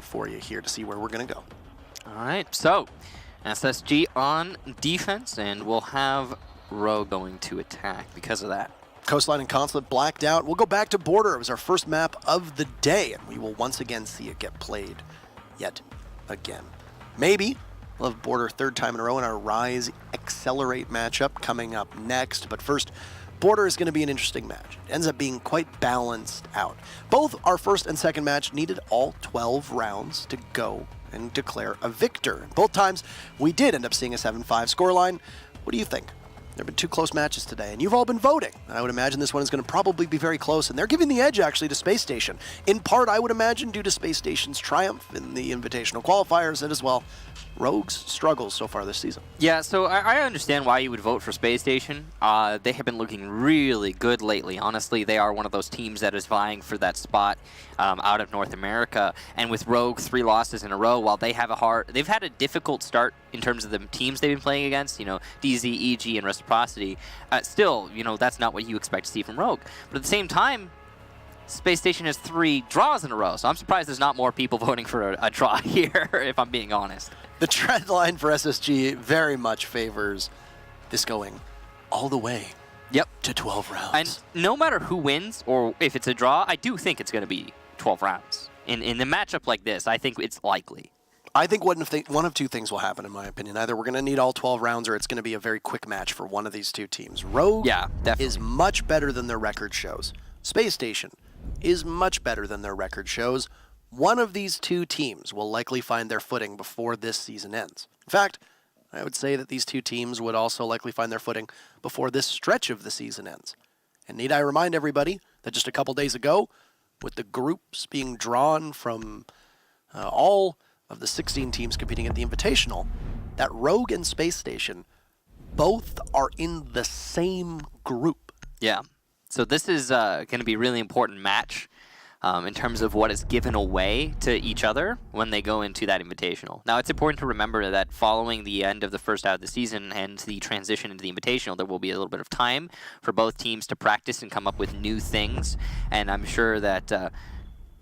for you here to see where we're going to go. All right, so SSG on defense, and we'll have Rogue going to attack because of that. Coastline and Consulate blacked out. We'll go back to Border. It was our first map of the day, and we will once again see it get played yet again. Maybe we'll have Border third time in a row in our Rise Accelerate matchup coming up next. But first, Border is going to be an interesting match. It ends up being quite balanced out. Both our first and second match needed all 12 rounds to go and declare a victor. Both times, we did end up seeing a 7-5 scoreline. What do you think? There have been two close matches today, and you've all been voting. And I would imagine this one is going to probably be very close, and they're giving the edge, actually, to Space Station. In part, I would imagine, due to Space Station's triumph in the Invitational qualifiers, and as well, Rogue's struggles so far this season. Yeah, so I understand why you would vote for Space Station. They have been looking really good lately. Honestly, they are one of those teams that is vying for that spot out of North America. And with Rogue 3 losses in a row, while they've had a difficult start in terms of the teams they've been playing against, you know, DZ, EG, and Reciprocity. Still, you know, that's not what you expect to see from Rogue. But at the same time, Space Station has 3 draws in a row, so I'm surprised there's not more people voting for a draw here, if I'm being honest. The trend line for SSG very much favors this going all the way to 12 rounds. And no matter who wins or if it's a draw, I do think it's going to be 12 rounds. In a matchup like this, I think it's likely. I think one of two things will happen, in my opinion. Either we're going to need all 12 rounds or it's going to be a very quick match for one of these two teams. Rogue is much better than their record shows. Space Station is much better than their record shows. One of these two teams will likely find their footing before this season ends. In fact, I would say that these two teams would also likely find their footing before this stretch of the season ends. And need I remind everybody that just a couple days ago, with the groups being drawn from all of the 16 teams competing at the Invitational, that Rogue and Space Station both are in the same group. Yeah. So this is going to be a really important match in terms of what is given away to each other when they go into that Invitational. Now, it's important to remember that following the end of the first half of the season and the transition into the Invitational, there will be a little bit of time for both teams to practice and come up with new things. And I'm sure that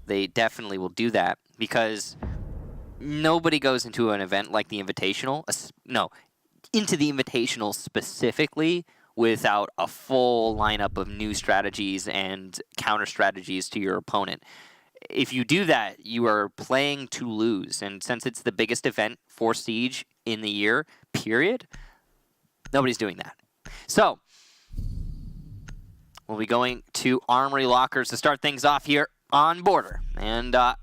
they definitely will do that because nobody goes into an event like the Invitational, into the Invitational specifically, without a full lineup of new strategies and counter strategies to your opponent. If you do that, you are playing to lose. And since it's the biggest event for Siege in the year, period, nobody's doing that. So, we'll be going to Armory Lockers to start things off here on Border. And the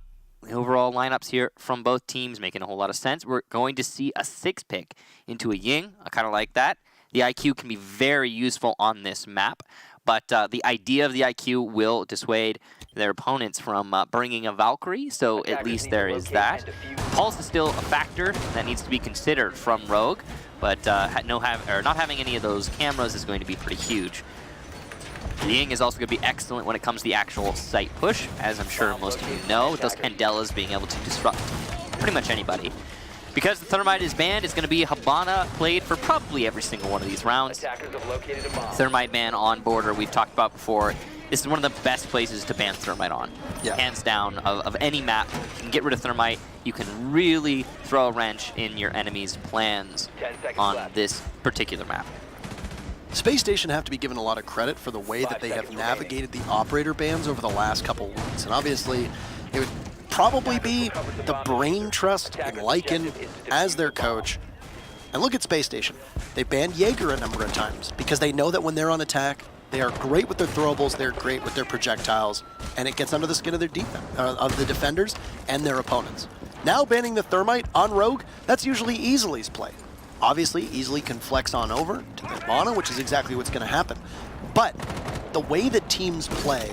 overall lineups here from both teams making a whole lot of sense. We're going to see a 6-pick into a Ying. I kind of like that. The IQ can be very useful on this map, but the idea of the IQ will dissuade their opponents from bringing a Valkyrie, so at least there is that. Pulse is still a factor that needs to be considered from Rogue, but not having any of those cameras is going to be pretty huge. Ying is also going to be excellent when it comes to the actual site push, as I'm sure most of you know, with those Candelas being able to disrupt pretty much anybody. Because the Thermite is banned, it's going to be Habana played for probably every single one of these rounds. Thermite ban on Border, we've talked about before. This is one of the best places to ban Thermite on. Yeah. Hands down, of any map. You can get rid of Thermite. You can really throw a wrench in your enemy's plans on this particular map. Space Station have to be given a lot of credit for the way that they have navigated the operator bans over the last couple weeks. And obviously, it would probably be the brain trust in Lycan as their coach. And look at Space Station. They banned Jaeger a number of times because they know that when they're on attack, they are great with their throwables, they're great with their projectiles, and it gets under the skin of their of the defenders and their opponents. Now banning the Thermite on Rogue, that's usually Easily's play. Obviously, Easily can flex on over to the Habana, which is exactly what's going to happen. But the way that teams play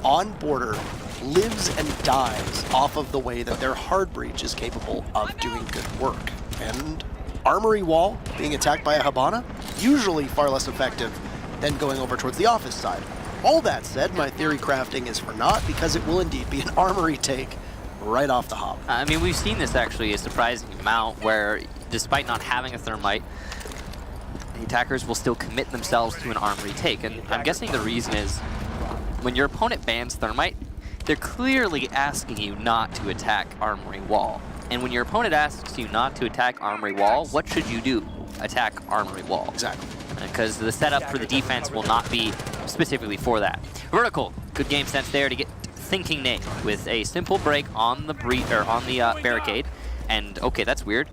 on Border lives and dies off of the way that their hard breach is capable of doing good work. And Armory Wall being attacked by a Habana, usually far less effective than going over towards the office side. All that said, my theory crafting is for naught because it will indeed be an Armory take right off the hop. I mean, we've seen this actually a surprising amount where despite not having a Thermite, the attackers will still commit themselves to an Armory take. And I'm guessing the reason is when your opponent bans Thermite, they're clearly asking you not to attack Armory Wall. And when your opponent asks you not to attack Armory Wall, what should you do? Attack Armory Wall. Exactly. Because the setup for the defense will not be specifically for that. Vertical, good game sense there to get thinking Nate with a simple break on the barricade. And okay, that's weird.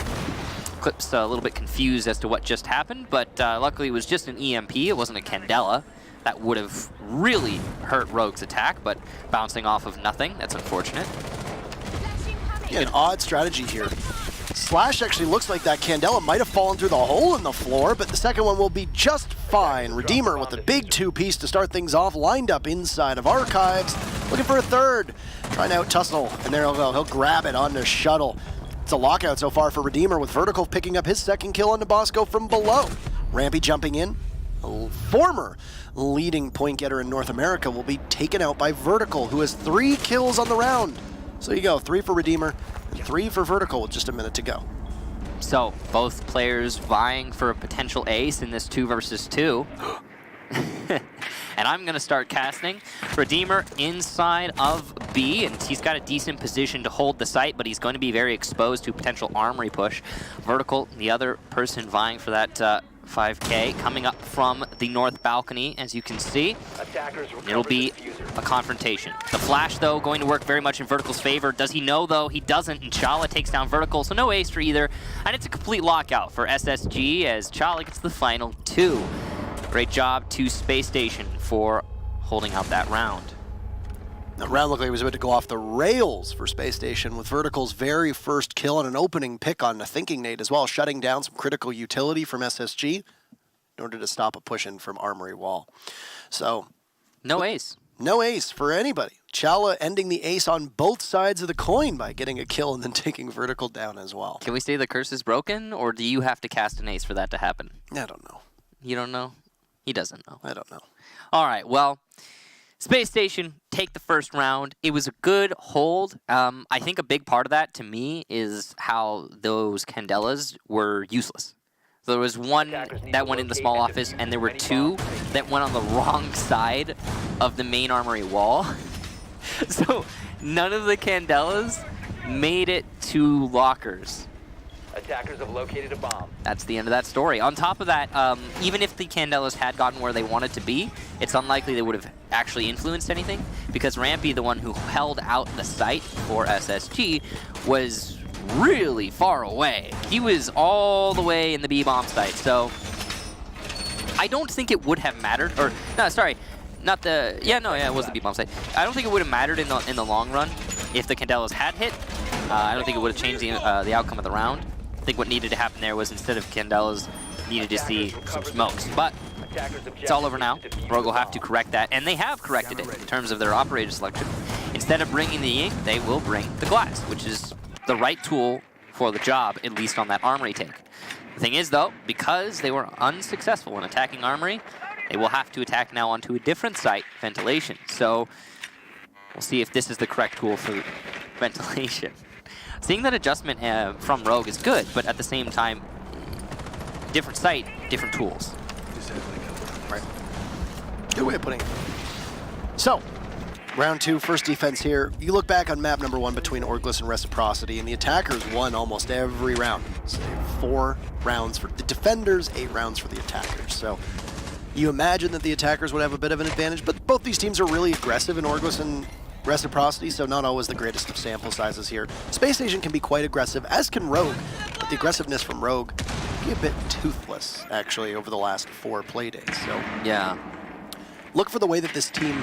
Clip's a little bit confused as to what just happened, but luckily it was just an EMP. It wasn't a Candela. That would have really hurt Rogue's attack, but bouncing off of nothing. That's unfortunate. Yeah, an odd strategy here. Slash actually looks like that Candela might have fallen through the hole in the floor, but the second one will be just fine. Redeemer with a big two-piece to start things off, lined up inside of Archives, looking for a third. Trying to out-tussle, and there he'll go. He'll grab it on the shuttle. It's a lockout so far for Redeemer, with Vertical picking up his second kill on Nabosco from below. Rampy jumping in. A former leading point getter in North America will be taken out by Vertical, who has 3 kills on the round. So you go, 3 for Redeemer, and 3 for Vertical with just a minute to go. So, both players vying for a potential ace in this 2 versus 2. And I'm going to start casting. Redeemer inside of B, and he's got a decent position to hold the site, but he's going to be very exposed to potential armory push. Vertical, the other person vying for that 5K, coming up from the north balcony, as you can see. It'll be a confrontation. The flash, though, going to work very much in Vertical's favor. Does he know, though? He doesn't, and Chala takes down Vertical, so no ace for either. And it's a complete lockout for SSG, as Chala gets the final 2. Great job to Space Station for holding out that round. The round looked like it was about to go off the rails for Space Station, with Vertical's very first kill and an opening pick on the Thinking Nate as well, shutting down some critical utility from SSG in order to stop a push-in from Armory Wall. So, no ace. No ace for anybody. Chala ending the ace on both sides of the coin by getting a kill and then taking Vertical down as well. Can we say the curse is broken, or do you have to cast an ace for that to happen? I don't know. You don't know? He doesn't know. I don't know. All right, well, Space Station take the first round. It was a good hold. I think a big part of that, to me, is how those Candelas were useless. So there was one that went in the small office, and there were 2 that went on the wrong side of the main armory wall. So none of the Candelas made it to lockers. Attackers have located a bomb. That's the end of that story. On top of that, even if the Candelas had gotten where they wanted to be, it's unlikely they would have actually influenced anything, because Rampy, the one who held out the site for SSG, was really far away. He was all the way in the B-bomb site, so I don't think it would have mattered. Or, no, sorry, not the... Yeah, no, yeah, it was the B-bomb site. I don't think it would have mattered in the long run if the Candelas had hit. I don't think it would have changed the outcome of the round. I think what needed to happen there was, instead of Candelas, needed to see some smokes. But it's all over now. Rogue will have to correct that, and they have corrected it in terms of their operator selection. Instead of bringing the ink, they will bring the glass, which is the right tool for the job, at least on that armory take. The thing is, though, because they were unsuccessful in attacking armory, they will have to attack now onto a different site, ventilation. So we'll see if this is the correct tool for ventilation. Seeing that adjustment from Rogue is good, but at the same time, different site, different tools. Right. Good way of putting it. So, round 2, first defense here. You look back on map number 1 between Orglis and Reciprocity, and the attackers won almost every round. So 4 rounds for the defenders, 8 rounds for the attackers. So you imagine that the attackers would have a bit of an advantage, but both these teams are really aggressive in Orglis and Reciprocity, so not always the greatest of sample sizes here. Space Station can be quite aggressive, as can Rogue, but the aggressiveness from Rogue can be a bit toothless, actually, over the last 4 playdays. So yeah, look for the way that this team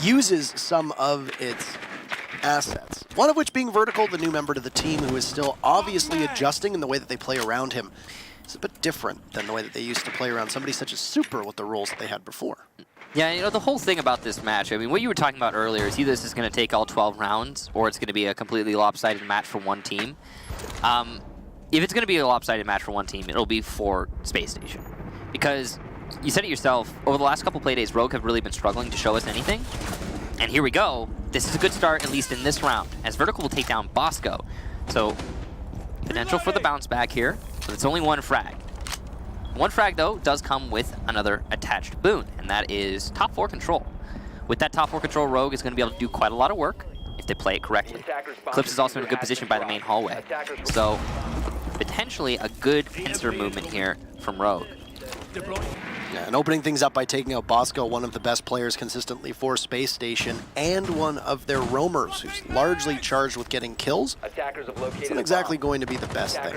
uses some of its assets. One of which being Vertical, the new member to the team, who is still obviously adjusting in the way that they play around him. It's a bit different than the way that they used to play around somebody such as Super with the roles that they had before. Yeah, you know, the whole thing about this match, I mean, what you were talking about earlier is either this is going to take all 12 rounds, or it's going to be a completely lopsided match for one team. If it's going to be a lopsided match for one team, it'll be for Space Station. Because, you said it yourself, over the last couple playdays, Rogue have really been struggling to show us anything. And here we go. This is a good start, at least in this round, as Vertical will take down Bosco. So, potential for the bounce back here, but it's only 1 frag. One frag, though, does come with another attached boon, and that is top 4 control. With that top 4 control, Rogue is going to be able to do quite a lot of work. if they play it correctly. Clips is also in a good position by the main hallway. So potentially a good pincer movement here from Rogue. Yeah, and opening things up by taking out Bosco, one of the best players consistently for Space Station, and one of their roamers, who's largely charged with getting kills. It's not exactly going to be the best thing.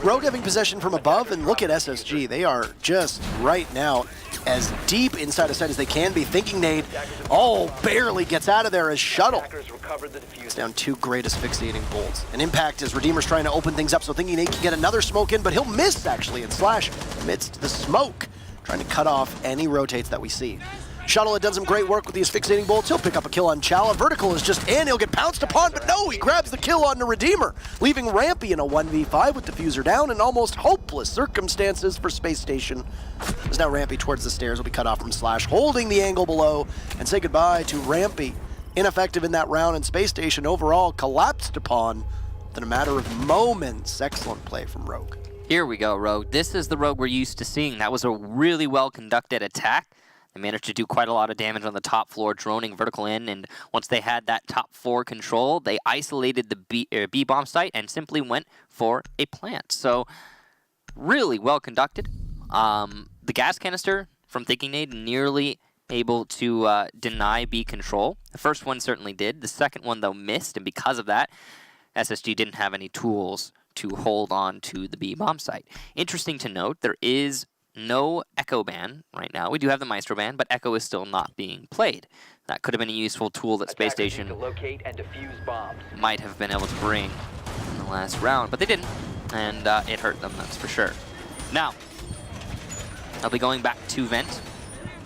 Rogue having possession from above, and look at SSG. They are just right now as deep inside of sight as they can be. Thinking Nade, barely gets out of there as Shuttle. It's down 2 great asphyxiating bolts. An impact as Redeemer's trying to open things up, so Thinking Nade can get another smoke in, but he'll miss actually, and Slash amidst the smoke, trying to cut off any rotates that we see. Shuttle had done some great work with the asphyxiating bolts. He'll pick up a kill on Chala. Vertical is just in. He'll get pounced upon, but no, he grabs the kill on the Redeemer, leaving Rampy in a 1v5 with Diffuser down in almost hopeless circumstances for Space Station. As now Rampy towards the stairs will be cut off from Slash, holding the angle below, and say goodbye to Rampy. Ineffective in that round, and Space Station overall collapsed upon in a matter of moments. Excellent play from Rogue. Here we go, Rogue. This is the Rogue we're used to seeing. That was a really well-conducted attack. They managed to do quite a lot of damage on the top floor, droning Vertical in, and once they had that top 4 control, they isolated the B-bomb site and simply went for a plant. So, really well-conducted. The gas canister from Thinking Nade nearly able to deny B control. The first one certainly did. The second one, though, missed, and because of that, SSG didn't have any tools to hold on to the B bomb site. Interesting to note, there is no Echo ban right now. We do have the Maestro ban, but Echo is still not being played. That could have been a useful tool that Space Station might have been able to bring in the last round, but they didn't, and it hurt them, that's for sure. Now, I'll be going back to Vent,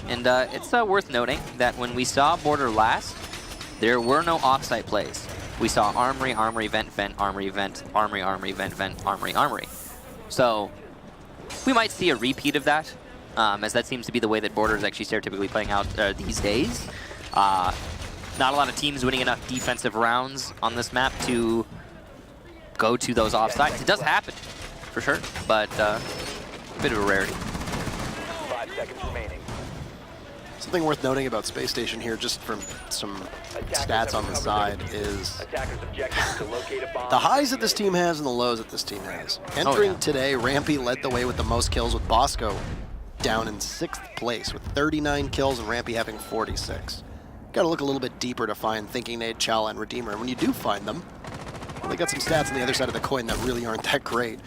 and it's worth noting that when we saw Border last, there were no offsite plays. We saw Armory, Armory, Vent, Vent, Armory, Vent, Armory, Armory, Vent, Vent, Armory, Armory. So we might see a repeat of that, as that seems to be the way that Border is actually stereotypically playing out these days. Not a lot of teams winning enough defensive rounds on this map to go to those offsites. It does happen, for sure, but a bit of a rarity. 5 seconds remaining. Something worth noting about Space Station here, just from some stats on the side, is the highs that this team has and the lows that this team has. Entering today, Rampy led the way with the most kills, with Bosco down in 6th place with 39 kills and Rampy having 46. Got to look a little bit deeper to find Thinking Nade, Chala, and Redeemer. And when you do find them, well, they got some stats on the other side of the coin that really aren't that great.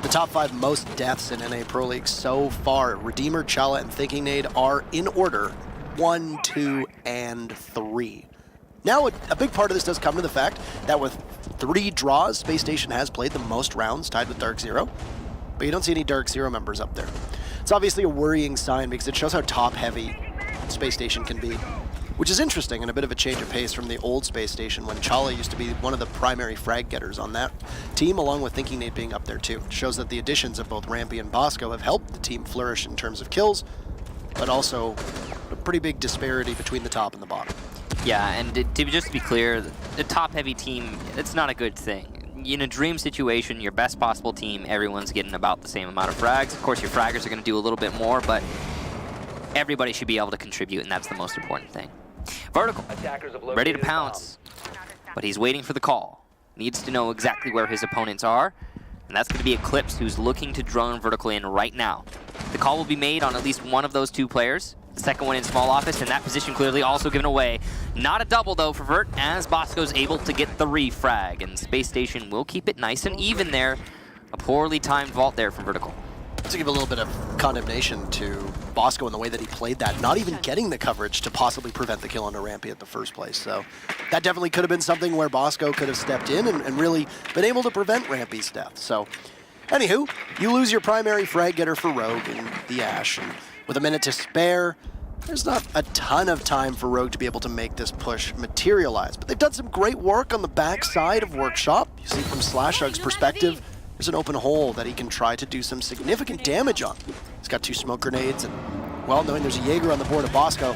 The top 5 most deaths in NA Pro League so far, Redeemer, Chala, and Thinking Nade are in order 1, 2, and 3. Now, a big part of this does come to the fact that with 3 draws, Space Station has played the most rounds, tied with Dark Zero, but you don't see any Dark Zero members up there. It's obviously a worrying sign because it shows how top-heavy Space Station can be, which is interesting and a bit of a change of pace from the old Space Station when Chala used to be one of the primary frag getters on that team, along with Thinking Nade being up there too. It shows that the additions of both Rampy and Bosco have helped the team flourish in terms of kills, but also a pretty big disparity between the top and the bottom. Yeah, and to just be clear, the top-heavy team, it's not a good thing. In a dream situation, your best possible team, everyone's getting about the same amount of frags. Of course, your fraggers are going to do a little bit more, but everybody should be able to contribute, and that's the most important thing. Vertical, ready to pounce, but he's waiting for the call. Needs to know exactly where his opponents are, and that's going to be Eclipse, who's looking to drone Vertical in right now. The call will be made on at least one of those 2 players. The second one in small office, and that position clearly also given away. Not a double, though, for Vert, as Bosco's able to get the refrag, and Space Station will keep it nice and even there. A poorly timed vault there from Vertical. To give a little bit of condemnation to Bosco in the way that he played that, not even getting the coverage to possibly prevent the kill on Rampy at the first place. So that definitely could have been something where Bosco could have stepped in and really been able to prevent Rampy's death. So, anywho, you lose your primary frag getter for Rogue in the Ash, and with a minute to spare, there's not a ton of time for Rogue to be able to make this push materialize. But they've done some great work on the backside of Workshop. You see from Slashug's perspective, there's an open hole that he can try to do some significant damage on. He's got 2 smoke grenades, and, well, knowing there's a Jaeger on the board of Bosco,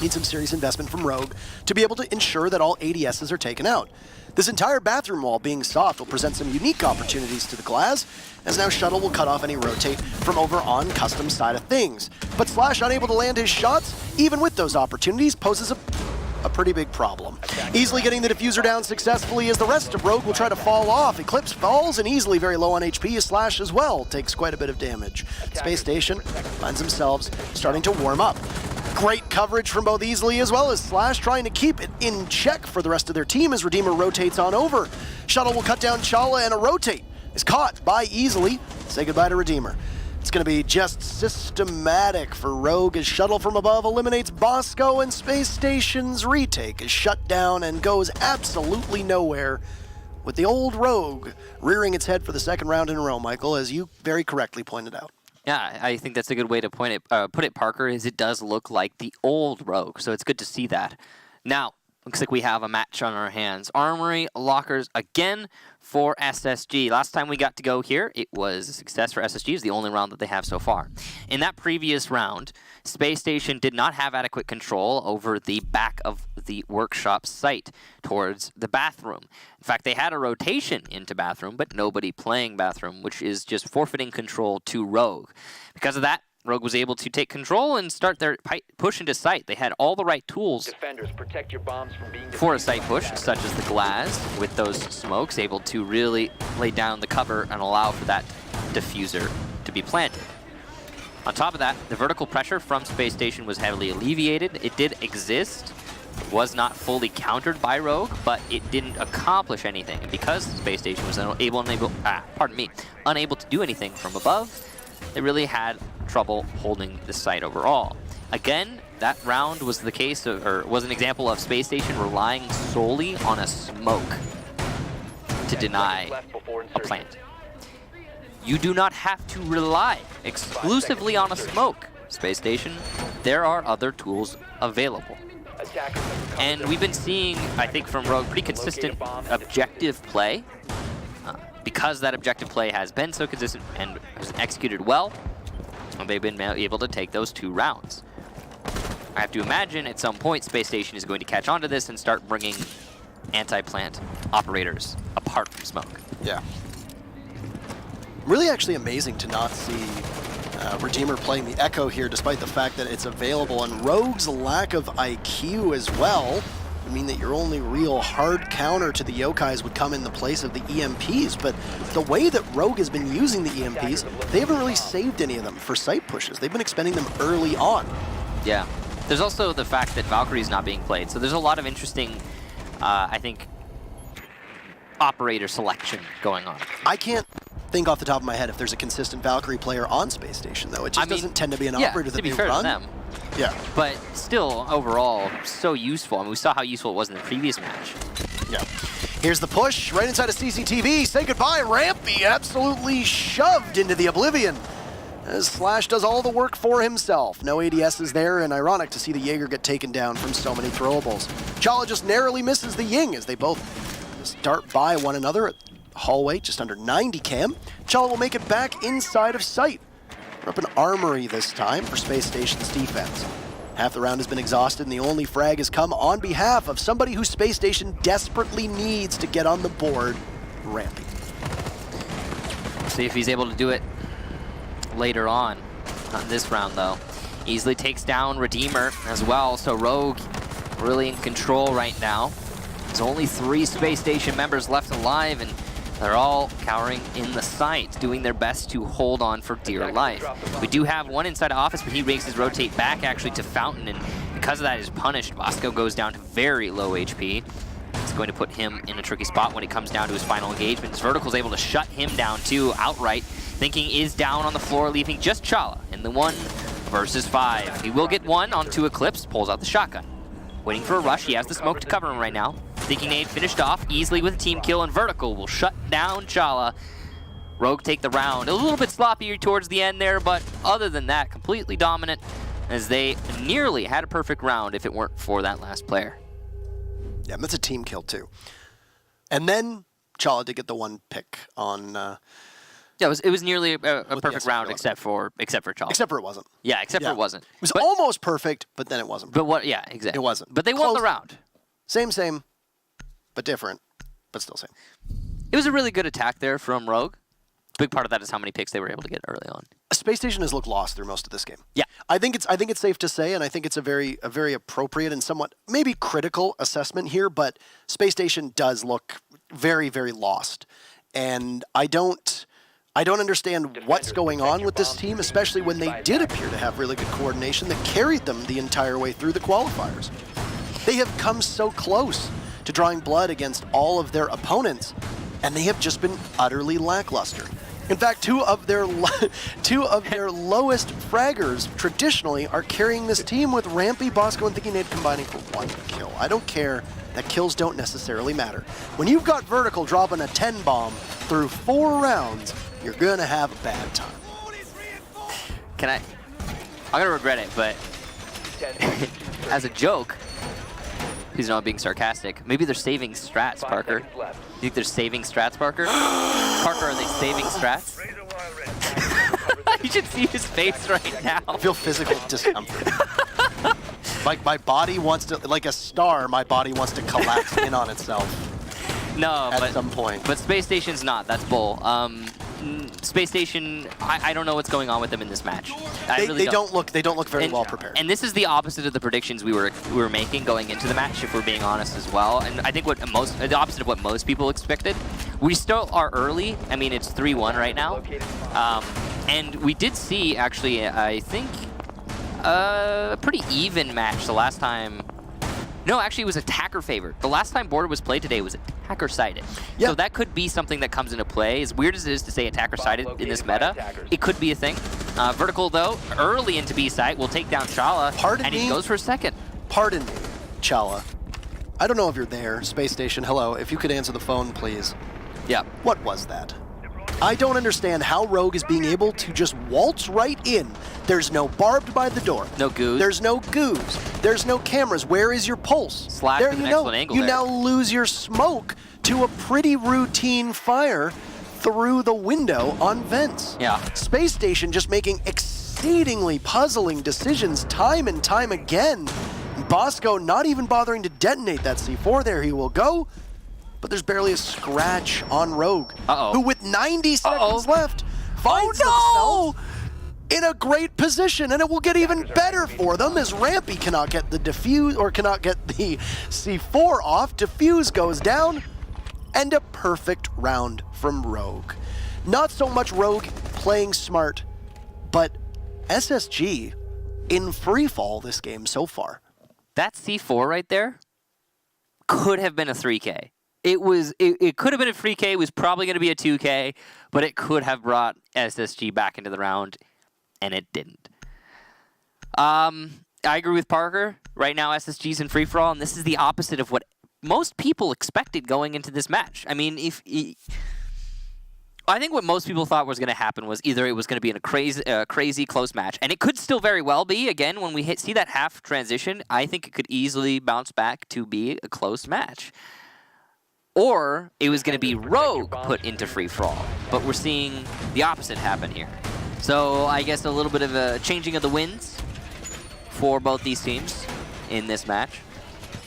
needs some serious investment from Rogue to be able to ensure that all ADSs are taken out. This entire bathroom wall being soft will present some unique opportunities to the Glass, as now Shuttle will cut off any rotate from over on Custom side of things. But Slash, unable to land his shots, even with those opportunities, poses a a pretty big problem. Easily getting the diffuser down successfully as the rest of Rogue will try to fall off. Eclipse falls, and Easily, very low on HP, Slash as well, takes quite a bit of damage. Space Station finds themselves starting to warm up. Great coverage from both Easily as well as Slash, trying to keep it in check for the rest of their team as Redeemer rotates on over. Shuttle will cut down Chala, and a rotate is caught by Easily. Say goodbye to Redeemer. It's going to be just systematic for Rogue as Shuttle from above eliminates Bosco, and Space Station's retake is shut down and goes absolutely nowhere, with the old Rogue rearing its head for the second round in a row, Michael, as you very correctly pointed out. Yeah, I think that's a good way to put it, Parker, is it does look like the old Rogue, so it's good to see that. Now, looks like we have a match on our hands. Armory Lockers again for SSG. Last time we got to go here, it was a success for SSG. It's the only round that they have so far. In that previous round, Space Station did not have adequate control over the back of the workshop site towards the bathroom. In fact, they had a rotation into bathroom, but nobody playing bathroom, which is just forfeiting control to Rogue. Because of that, Rogue was able to take control and start their push into site. They had all the right tools Defenders, protect your bombs from being for a site push, such as the glass, with those smokes, able to really lay down the cover and allow for that diffuser to be planted. On top of that, the vertical pressure from Space Station was heavily alleviated. It did exist, was not fully countered by Rogue, but it didn't accomplish anything. And because Space Station was unable to do anything from above, they really had trouble holding the site overall. Again, that round was the case of, or was an example of Space Station relying solely on a smoke to deny a plant. You do not have to rely exclusively on a smoke, Space Station. There are other tools available. And we've been seeing, I think, from Rogue, pretty consistent objective play. Because that objective play has been so consistent and has executed well, they've been able to take those 2 rounds. I have to imagine at some point Space Station is going to catch on to this and start bringing anti-plant operators apart from smoke. Yeah. Really actually amazing to not see Redeemer playing the Echo here, despite the fact that it's available, and Rogue's lack of IQ as well would mean that your only real hard counter to the Yokais would come in the place of the EMPs, but the way that Rogue has been using the EMPs, they haven't really saved any of them for site pushes. They've been expending them early on. Yeah. There's also the fact that Valkyrie's not being played, so there's a lot of interesting, I think, operator selection going on. I can't think off the top of my head if there's a consistent Valkyrie player on Space Station, though. It just doesn't tend to be an operator that they run. To them. Yeah. But still, overall, so useful. I mean, we saw how useful it was in the previous match. Yeah. Here's the push, right inside of CCTV. Say goodbye, Rampy, absolutely shoved into the oblivion, as Slash does all the work for himself. No ADS is there, and ironic to see the Jaeger get taken down from so many throwables. Chala just narrowly misses the Ying as they both dart by one another at hallway, just under 90 cam. Chala will make it back inside of sight. We're up an armory this time for Space Station's defense. Half the round has been exhausted, and the only frag has come on behalf of somebody who Space Station desperately needs to get on the board, Rampy. See if he's able to do it later on. Not in this round, though. Easily takes down Redeemer as well, so Rogue really in control right now. There's only 3 Space Station members left alive, and they're all cowering in the site, doing their best to hold on for dear life. We do have one inside the office, but he makes his rotate back actually to Fountain, and because of that is punished. Bosco goes down to very low HP. It's going to put him in a tricky spot when it comes down to his final engagement. His Vertical's able to shut him down too, outright. Thinking is down on the floor, leaving just Chala in the 1 versus 5. He will get 1 onto Eclipse, pulls out the shotgun. Waiting for a rush, he has the smoke to cover him right now. Thinking nade finished off easily with a team kill, and Vertical will shut down Chala. Rogue take the round. A little bit sloppy towards the end there, but other than that, completely dominant, as they nearly had a perfect round if it weren't for that last player. Yeah, that's a team kill too. And then Chala did get the 1 pick on... Yeah, it was nearly a perfect round, except for Chala. Except for it wasn't. Yeah, except for it wasn't. It was almost perfect, but then it wasn't. But what? Yeah, exactly. It wasn't. But they won the round. Same, but different, but still same. It was a really good attack there from Rogue. big part of that is how many picks they were able to get early on. Space Station has looked lost through most of this game. Yeah. I think it's safe to say, and I think it's a very appropriate and somewhat maybe critical assessment here, but Space Station does look very, very lost. And I don't understand what's going on with this team, especially when they did appear to have really good coordination that carried them the entire way through the qualifiers. They have come so close to drawing blood against all of their opponents, and they have just been utterly lackluster. In fact, two of their lowest fraggers traditionally are carrying this team, with Rampy, Bosco, and Thinking Nade combining for 1 kill. I don't care that kills don't necessarily matter. When you've got Vertical dropping a 10 bomb through 4 rounds, you're gonna have a bad time. I'm gonna regret it, but as a joke, he's not being sarcastic. Maybe they're saving strats, Parker. You think they're saving strats, Parker? Parker, are they saving strats? You should see his face right now. I feel physical discomfort. Like my body wants to, like a star, my body wants to collapse in on itself. No, at some point. But Space Station's not. That's bull. Space Station, I don't know what's going on with them in this match. They don't look very well prepared. And this is the opposite of the predictions we were making going into the match, if we're being honest as well. And I think the opposite of what most people expected. We still are early. I mean, it's 3-1 right now. And we did see, actually, I think, a pretty even match the last time. No, actually, it was attacker favored. The last time Border was played today was attacker sided. Yep. So that could be something that comes into play. As weird as it is to say attacker sided in this meta, it could be a thing. Vertical, though, early into B site, will take down Chala, and he goes for a second. Pardon me, Chala. I don't know if you're there, Space Station. Hello, if you could answer the phone, please. Yeah. What was that? I don't understand how Rogue is being able to just waltz right in. There's no barbed by the door. No goose. There's no goose. There's no cameras. Where is your pulse? Slash there with you an know. excellent angle You there. now lose your smoke to a pretty routine fire through the window on vents. Yeah. Space Station just making exceedingly puzzling decisions time and time again. Bosco not even bothering to detonate that C4. There he will go. But there's barely a scratch on Rogue, who with 90 seconds left finds himself in a great position, and it will get even better for them as Rampy cannot get the defuse, or cannot get the C4 off. Defuse goes down, and a perfect round from Rogue. Not so much Rogue playing smart, but SSG in free fall this game so far. That C4 right there could have been a 3K. It could have been a 3K, it was probably going to be a 2K, but it could have brought SSG back into the round, and it didn't. I agree with Parker. Right now, SSG's in free-for-all, and this is the opposite of what most people expected going into this match. I mean, I think what most people thought was going to happen was either it was going to be in a crazy close match, and it could still very well be. Again, when we see that half transition, I think it could easily bounce back to be a close match. Or it was going to be Rogue put into free-for-all, but we're seeing the opposite happen here. So I guess a little bit of a changing of the winds for both these teams in this match.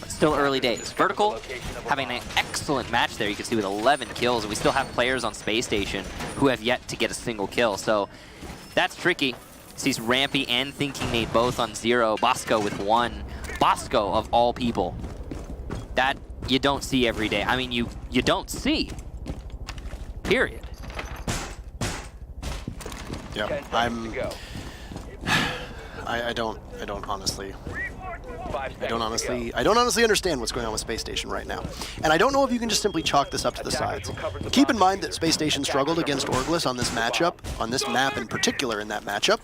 But still early days. Vertical having an excellent match there, you can see, with 11 kills. And we still have players on Space Station who have yet to get a single kill. So that's tricky. Sees Rampy and Thinking Nade both on 0. Bosco with 1. Bosco, of all people. That you don't see every day. I mean, you don't see. Period. Yeah, I don't honestly understand what's going on with Space Station right now. And I don't know if you can just simply chalk this up to the sides. Keep in mind that Space Station struggled against Orgless on this matchup, on this map in particular in that matchup,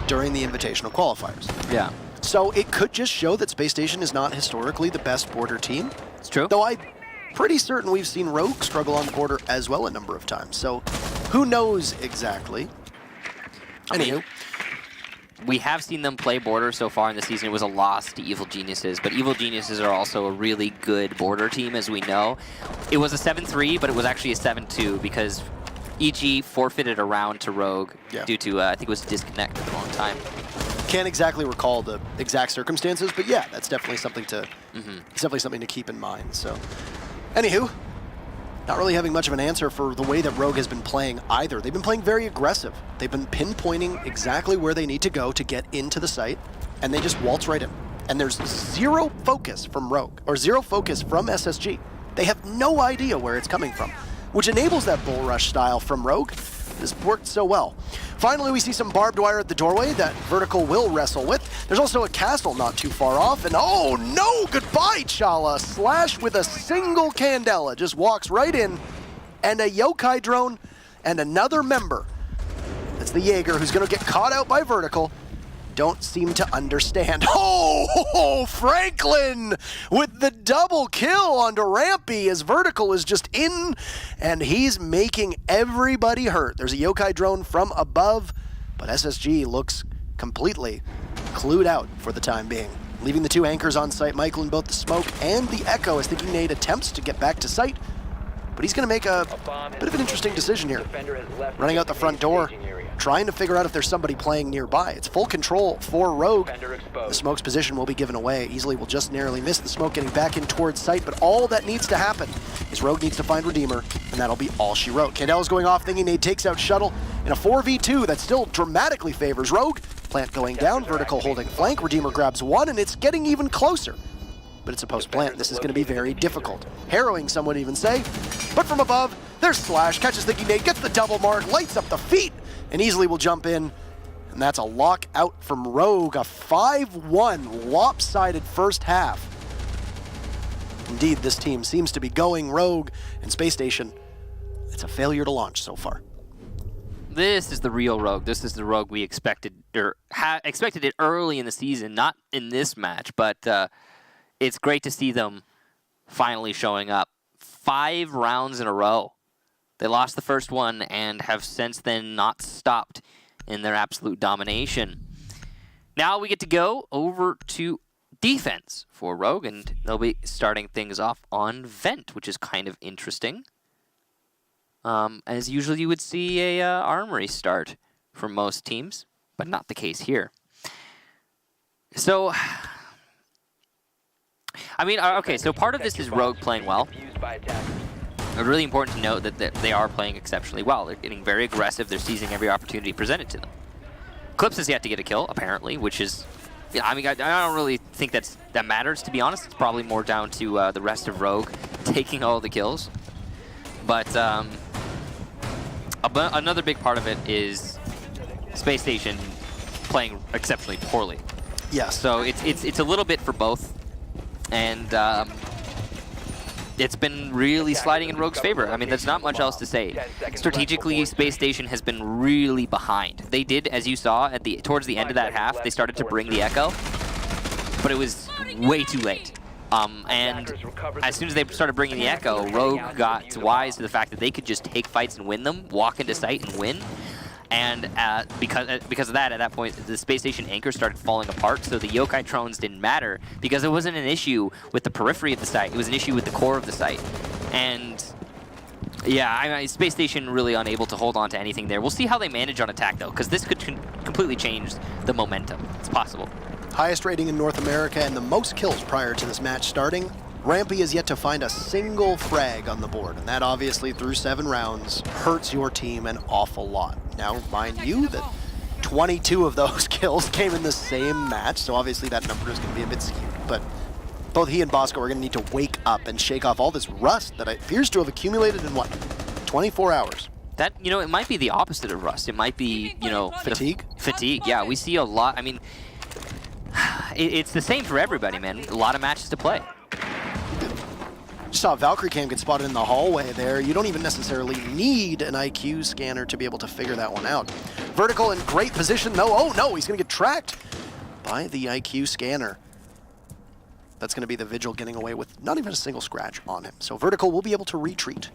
during the Invitational qualifiers. Yeah. So it could just show that Space Station is not historically the best border team. It's true. Though I'm pretty certain we've seen Rogue struggle on border as well a number of times. So who knows exactly? Anywho. We have seen them play border so far in the season. It was a loss to Evil Geniuses, but Evil Geniuses are also a really good border team, as we know. It was a 7-3, but it was actually a 7-2 because EG forfeited a round to Rogue due to, I think it was disconnect at the wrong time. Can't exactly recall the exact circumstances, but yeah, that's definitely something to it's definitely something to keep in mind. So, anywho, not really having much of an answer for the way that Rogue has been playing either. They've been playing very aggressive. They've been pinpointing exactly where they need to go to get into the site, and they just waltz right in. And there's zero focus from Rogue, or zero focus from SSG. They have no idea where it's coming from, which enables that bull rush style from Rogue. This worked so well. Finally, we see some barbed wire at the doorway that Vertical will wrestle with. There's also a castle not too far off, and oh no, goodbye, Chala. Slash with a single Candela, just walks right in, and a yokai drone, and another member. That's the Jaeger, who's gonna get caught out by Vertical. Don't seem to understand. Oh, Franklin with the double kill onto Rampy as Vertical is just in, and he's making everybody hurt. There's a yokai drone from above, but SSG looks completely clued out for the time being. Leaving the two anchors on site, Michael in both the smoke and the echo as Thinking Nate attempts to get back to site, but he's gonna make a bit of an interesting decision here. Running out the front door, trying to figure out if there's somebody playing nearby. It's full control for Rogue. The smoke's position will be given away. Easily will just narrowly miss the smoke getting back in towards sight, but all that needs to happen is Rogue needs to find Redeemer, and that'll be all she wrote. Candela's going off, Thinking Nate takes out Shuttle in a 4v2 that still dramatically favors Rogue. Plant going down, Vertical holding flank, Redeemer grabs one, and it's getting even closer. But it's a post-plant. This is going to be very difficult. Harrowing, some would even say. But from above, there's Slash, catches Thinking Nate, gets the double mark, lights up the feet, and easily will jump in. And that's a lock out from Rogue, a 5-1 lopsided first half. Indeed, this team seems to be going Rogue, and Space Station, it's a failure to launch so far. This is the real Rogue. This is the Rogue we expected, or expected it early in the season, not in this match, but it's great to see them finally showing up. 5 rounds in a row. They lost the first one and have since then not stopped in their absolute domination. Now we get to go over to defense for Rogue, and they'll be starting things off on Vent, which is kind of interesting. As usually you would see a armory start for most teams, but not the case here. So, I mean, okay, so part of this is Rogue playing well. It's really important to note that they are playing exceptionally well. They're getting very aggressive. They're seizing every opportunity presented to them. Clips has yet to get a kill, apparently, which is, yeah, I mean, I don't really think that matters, to be honest. It's probably more down to the rest of Rogue taking all the kills. But another big part of it is Space Station playing exceptionally poorly. Yes. So it's a little bit for both, and it's been really sliding in Rogue's favor. I mean, there's not much else to say. Strategically, Space Station has been really behind. They did, as you saw, towards the end of that half, they started to bring the Echo, but it was way too late. And as soon as they started bringing the Echo, Rogue got wise to the fact that they could just take fights and win them, walk into sight and win. And because of that, at that point, the Space Station anchor started falling apart, so the yokai drones didn't matter, because it wasn't an issue with the periphery of the site, it was an issue with the core of the site. And yeah, Space Station really unable to hold on to anything there. We'll see how they manage on attack, though, because this could completely change the momentum. It's possible. Highest rating in North America and the most kills prior to this match starting. Rampy is yet to find a single frag on the board, and that obviously through 7 rounds hurts your team an awful lot. Now, mind you that 22 of those kills came in the same match, so obviously that number is going to be a bit skewed. But both he and Bosco are going to need to wake up and shake off all this rust that appears to have accumulated in, what, 24 hours? That, you know, it might be the opposite of rust. It might be, you know, fatigue? Fatigue, yeah. We see a lot. I mean, it's the same for everybody, man. A lot of matches to play. Just saw Valkyrie Cam get spotted in the hallway there. You don't even necessarily need an IQ scanner to be able to figure that one out. Vertical in great position, though. Oh no, he's gonna get tracked by the IQ scanner. That's gonna be the Vigil getting away with not even a single scratch on him. So Vertical will be able to retreat.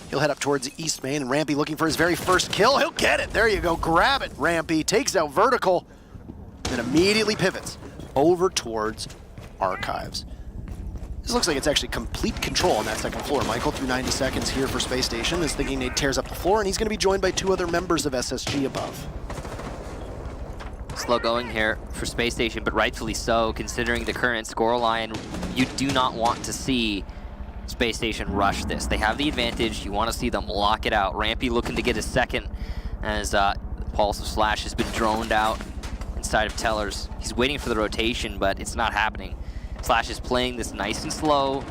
He'll head up towards East Main, and Rampy looking for his very first kill. He'll get it, there you go, grab it, Rampy. Takes out Vertical, then immediately pivots over towards Archives. This looks like it's actually complete control on that second floor. Michael, through 90 seconds here for Space Station, is Thinking Nate tears up the floor, and he's going to be joined by 2 other members of SSG above. Slow going here for Space Station, but rightfully so, considering the current scoreline. You do not want to see Space Station rush this. They have the advantage. You want to see them lock it out. Rampy looking to get his second as Pulse of Slash has been droned out inside of Tellers. He's waiting for the rotation, but it's not happening. Slash is playing this nice and slow,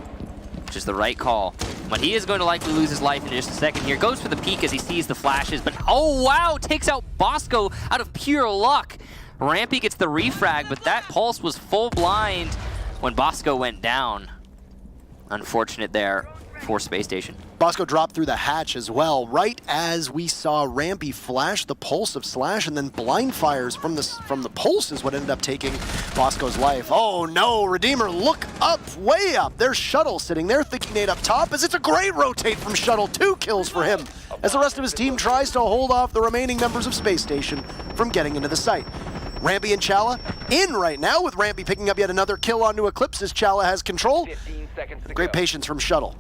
which is the right call. But he is going to likely lose his life in just a second here. Goes for the peek as he sees the flashes, but oh wow, takes out Bosco out of pure luck. Rampy gets the refrag, but that Pulse was full blind when Bosco went down. Unfortunate there for Space Station. Bosco dropped through the hatch as well, right as we saw Rampy flash the Pulse of Slash, and then blind fires from the Pulse is what ended up taking Bosco's life. Oh no, Redeemer, look up, way up. There's Shuttle sitting there, thinking Nate up top, as it's a great rotate from Shuttle. 2 kills for him, as the rest of his team tries to hold off the remaining members of Space Station from getting into the site. Rampy and Chala in right now, with Rampy picking up yet another kill onto Eclipse as Chala has control. 15 seconds to Great go. patience from Shuttle.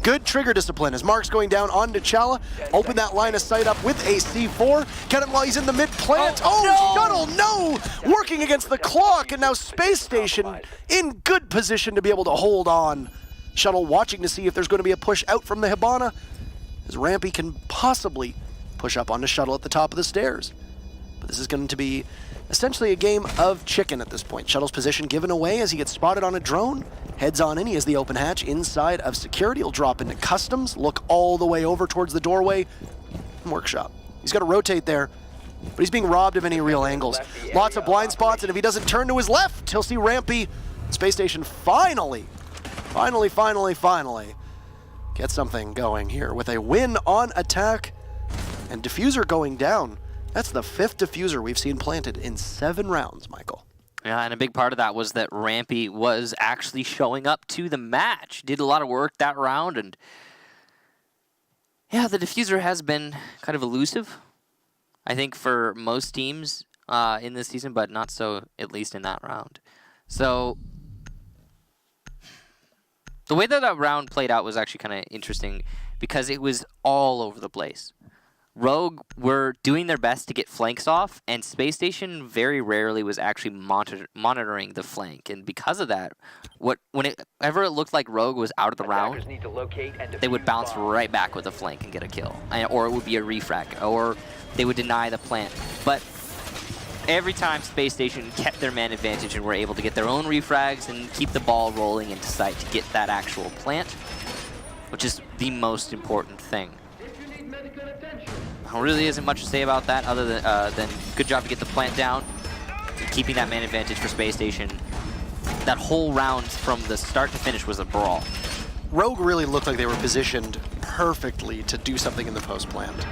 Good trigger discipline as Mark's going down onto Chala. Open that line of sight up with a C4. Get him while he's in the mid-plant. Oh, Shuttle, no! Working against the clock, and now Space Station in good position to be able to hold on. Shuttle watching to see if there's going to be a push out from the Hibana, as Rampy can possibly push up onto Shuttle at the top of the stairs. But this is going to be essentially a game of chicken at this point. Shuttle's position given away as he gets spotted on a drone. Heads on in, he has the open hatch inside of security. He'll drop into customs, look all the way over towards the doorway, and workshop. He's got to rotate there, but he's being robbed of any real angles. Lots of blind spots, and if he doesn't turn to his left, he'll see Rampy. Space Station finally get something going here with a win on attack, and Diffuser going down. That's the 5th Diffuser we've seen planted in 7 rounds, Michael. Yeah, and a big part of that was that Rampy was actually showing up to the match. Did a lot of work that round, and yeah, the Diffuser has been kind of elusive, I think, for most teams in this season, but not so, at least in that round. So the way that round played out was actually kind of interesting because it was all over the place. Rogue were doing their best to get flanks off, and Space Station very rarely was actually monitoring the flank. And because of that, whenever it looked like Rogue was out of the round, Need to locate and they would defuse bounce bombs. right back with a flank and get a kill. Or it would be a refrag, or they would deny the plant. But every time Space Station kept their man advantage and were able to get their own refrags and keep the ball rolling into sight to get that actual plant, which is the most important thing. There really isn't much to say about that other than good job to get the plant down, keeping that man advantage for Space Station. That whole round from the start to finish was a brawl. Rogue really looked like they were positioned perfectly to do something in the post plant.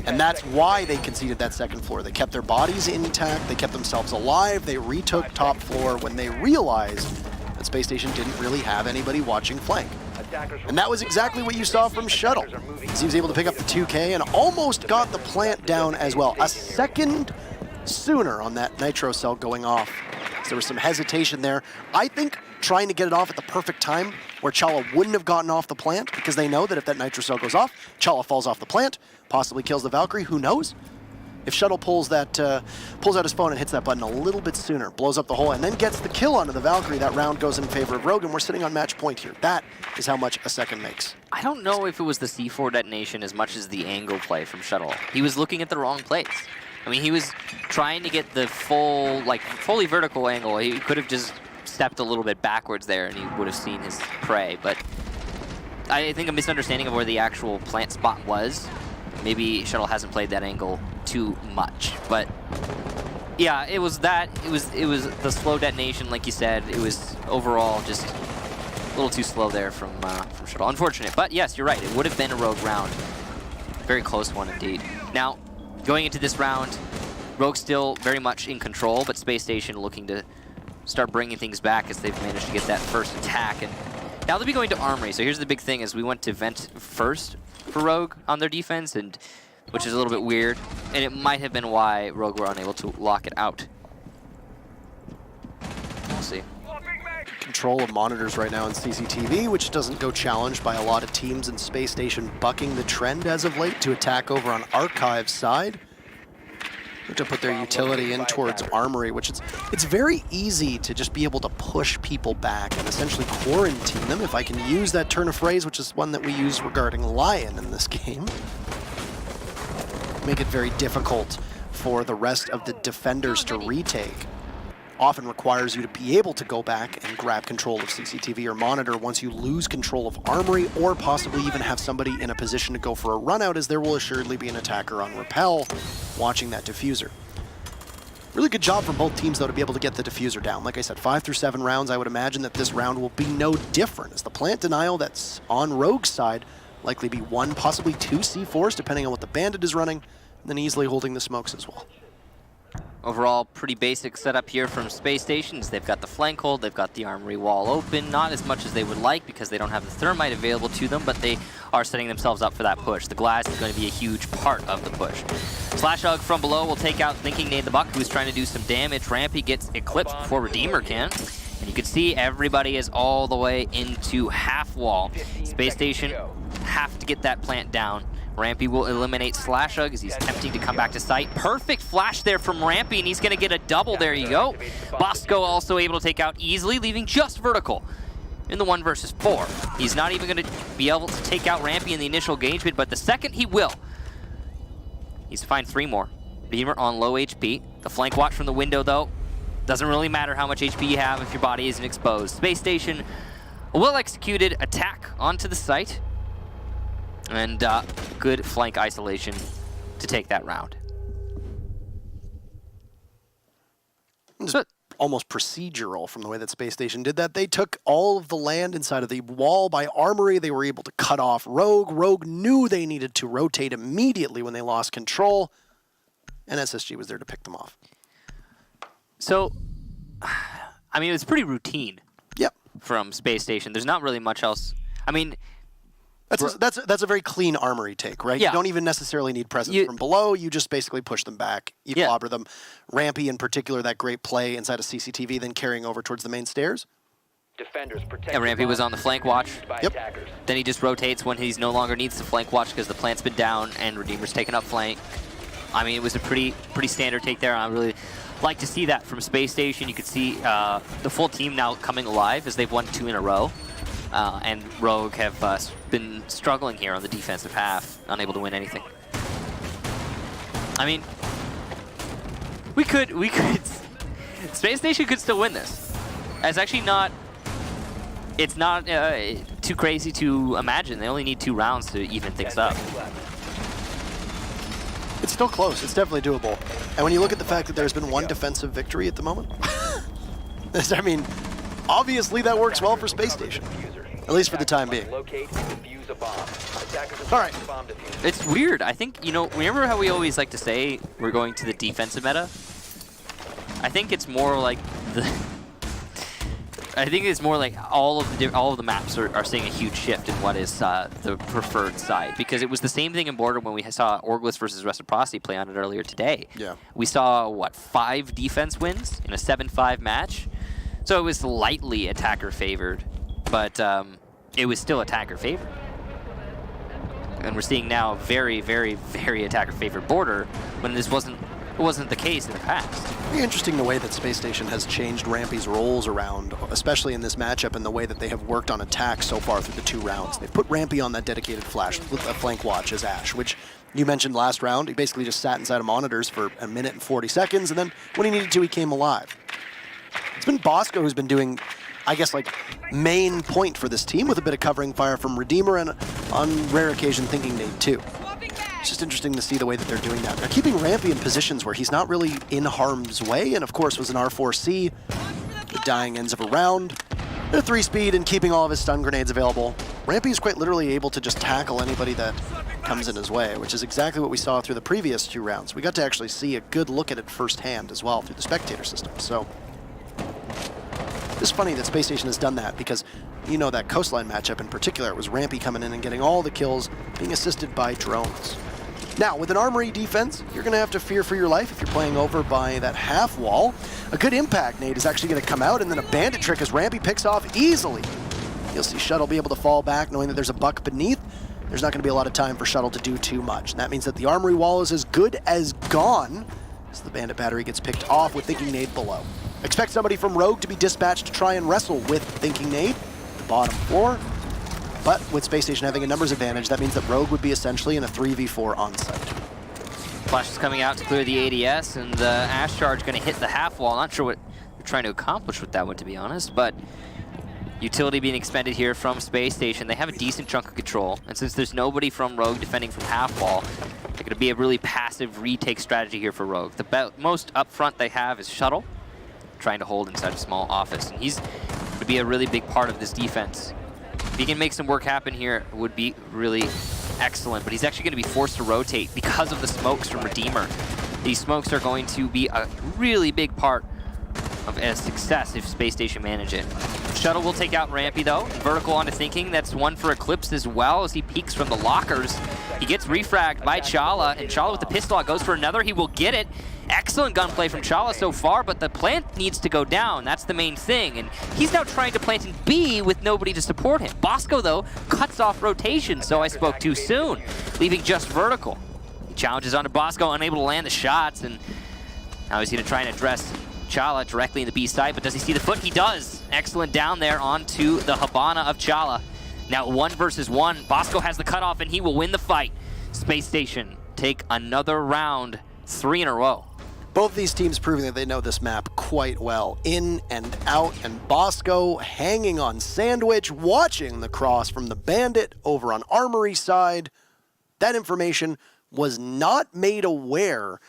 And that's why they conceded that second floor. They kept their bodies intact, they kept themselves alive, they retook top floor when they realized that Space Station didn't really have anybody watching flank. And that was exactly what you saw from Shuttle. He was able to pick up the 2K and almost got the plant down as well. A second sooner on that nitro cell going off. So there was some hesitation there. I think trying to get it off at the perfect time where Chala wouldn't have gotten off the plant, because they know that if that nitro cell goes off, Chala falls off the plant, possibly kills the Valkyrie, who knows? If Shuttle pulls out his phone and hits that button a little bit sooner, blows up the hole, and then gets the kill onto the Valkyrie, that round goes in favor of Rogue, and we're sitting on match point here. That is how much a second makes. I don't know if it was the C4 detonation as much as the angle play from Shuttle. He was looking at the wrong place. I mean, he was trying to get the fully vertical angle. He could have just stepped a little bit backwards there and he would have seen his prey, but I think a misunderstanding of where the actual plant spot was. Maybe Shuttle hasn't played that angle too much, but yeah, it was that. It was the slow detonation, like you said. It was overall just a little too slow there from Shuttle. Unfortunate, but yes, you're right. It would have been a Rogue round. Very close one indeed. Now, going into this round, Rogue still very much in control, but Space Station looking to start bringing things back as they've managed to get that first attack. And now they'll be going to Armory. So here's the big thing: is we went to Vent first for Rogue on their defense, and which is a little bit weird, and it might have been why Rogue were unable to lock it out. We'll see. Control of monitors right now in CCTV, which doesn't go challenged by a lot of teams in Space Station bucking the trend as of late to attack over on Archive's side. To put their utility in towards Armory, which it's very easy to just be able to push people back and essentially quarantine them, if I can use that turn of phrase, which is one that we use regarding Lion in this game. Make it very difficult for the rest of the defenders to retake. Often requires you to be able to go back and grab control of CCTV or monitor once you lose control of Armory, or possibly even have somebody in a position to go for a run out, as there will assuredly be an attacker on rappel watching that diffuser. Really good job from both teams, though, to be able to get the diffuser down. Like I said, 5 through 7 rounds. I would imagine that this round will be no different, as the plant denial that's on Rogue's side likely be 1, possibly 2 C4s, depending on what the Bandit is running, and then easily holding the smokes as well. Overall, pretty basic setup here from Space Stations. They've got the flank hold, they've got the Armory wall open, not as much as they would like because they don't have the thermite available to them, but they are setting themselves up for that push. The glass is going to be a huge part of the push. Slash Hug from below will take out Thinking Nade the Buck, who's trying to do some damage. Rampy gets eclipsed before Redeemer can. And you can see everybody is all the way into half wall. Space Station have to get that plant down. Rampy will eliminate Slash Hug as he's attempting to come back to site. Perfect flash there from Rampy, and he's going to get a double. There you go. Bosco also able to take out easily, leaving just Vertical in the 1 versus 4. He's not even going to be able to take out Rampy in the initial engagement, but the second he will, he's to find 3 more. Beamer on low HP. The flank watch from the window, though, doesn't really matter how much HP you have if your body isn't exposed. Space Station, a well-executed attack onto the site, and good flank isolation to take that round. It's almost procedural from the way that Space Station did that. They took all of the land inside of the wall by Armory. They were able to cut off Rogue. Rogue knew they needed to rotate immediately when they lost control, and SSG was there to pick them off. So, I mean, it was pretty routine. Yep. From Space Station. There's not really much else. I mean, That's a very clean Armory take, right? Yeah. You don't even necessarily need presence from below. You just basically push them back. You clobber them. Rampy, in particular, that great play inside of CCTV, then carrying over towards the main stairs. Defenders protect. And Rampy was on the flank watch. Yep. Then he just rotates when he's no longer needs the flank watch because the plant's been down and Redeemer's taken up flank. I mean, it was a pretty standard take there. I really like to see that from Space Station. You could see the full team now coming alive as they've won 2 in a row. And Rogue have been struggling here on the defensive half, unable to win anything. I mean, we could, Space Station could still win this. It's actually not, it's not too crazy to imagine. They only need 2 rounds to even things up. It's still close. It's definitely doable. And when you look at the fact that there's been 1 defensive victory at the moment, I mean, obviously that works well for Space Station. At least for the time being. All right. It's weird. I think, you know, remember how we always like to say we're going to the defensive meta? I think it's more like all of the maps are seeing a huge shift in what is the preferred side, because it was the same thing in Border when we saw Orgless versus Reciprocity play on it earlier today. Yeah. We saw what, 5 defense wins in a 7-5 match, so it was lightly attacker favored, but it was still attacker favored. And we're seeing now very, very, very attacker favored Border when this wasn't the case in the past. Very interesting the way that Space Station has changed Rampy's roles around, especially in this matchup, and the way that they have worked on attack so far through the 2 rounds. They've put Rampy on that dedicated flash with a flank watch as Ash, which you mentioned last round. He basically just sat inside of monitors for 1 minute and 40 seconds, and then when he needed to, he came alive. It's been Bosco who's been doing, I guess, like, main point for this team with a bit of covering fire from Redeemer and, on rare occasion, Thinking Nade too. It's just interesting to see the way that they're doing that. They're keeping Rampy in positions where he's not really in harm's way, and of course was an R4C, the dying ends of a round, a 3-speed, and keeping all of his stun grenades available. Rampy is quite literally able to just tackle anybody that comes in his way, which is exactly what we saw through the previous 2 rounds. We got to actually see a good look at it firsthand as well through the spectator system. So it's funny that Space Station has done that, because you know that coastline matchup in particular, it was Rampy coming in and getting all the kills, being assisted by drones. Now, with an Armory defense, you're going to have to fear for your life if you're playing over by that half wall. A good impact nade is actually going to come out, and then a bandit trick as Rampy picks off easily. You'll see Shuttle be able to fall back knowing that there's a buck beneath. There's not going to be a lot of time for Shuttle to do too much. And that means that the Armory wall is as good as gone, So the Bandit battery gets picked off with Thinking Nade below. Expect somebody from Rogue to be dispatched to try and wrestle with Thinking Nade, the bottom floor. But with Space Station having a numbers advantage, that means that Rogue would be essentially in a 3v4 on site. Flash is coming out to clear the ADS, and the Ash Charge going to hit the half wall. Not sure what they're trying to accomplish with that one, to be honest, but utility being expended here from Space Station. They have a decent chunk of control, and since there's nobody from Rogue defending from half wall, they're going to be a really passive retake strategy here for Rogue. The most upfront they have is Shuttle, trying to hold inside a small office, and he's going to be a really big part of this defense. If he can make some work happen here, it would be really excellent, but he's actually going to be forced to rotate because of the smokes from Redeemer. These smokes are going to be a really big part of a success if Space Station manage it. Shuttle will take out Rampy though. Vertical onto Thinking. That's one for Eclipse as well as he peeks from the lockers. He gets refragged by Chala, and Chala with the pistol goes for another. He will get it. Excellent gunplay from Chala so far, but the plant needs to go down. That's the main thing, and he's now trying to plant in B with nobody to support him. Bosco, though, cuts off rotation, so I spoke too soon, leaving just Vertical. He challenges onto Bosco, unable to land the shots, and now he's going to try and address Chala directly in the B side, but does he see the foot? He does. Excellent down there onto the Habana of Chala. Now 1 versus 1. Bosco has the cutoff, and he will win the fight. Space Station take another round, 3 in a row. Both these teams proving that they know this map quite well, in and out, and Bosco hanging on Sandwich, watching the cross from the Bandit over on Armory side. That information was not made aware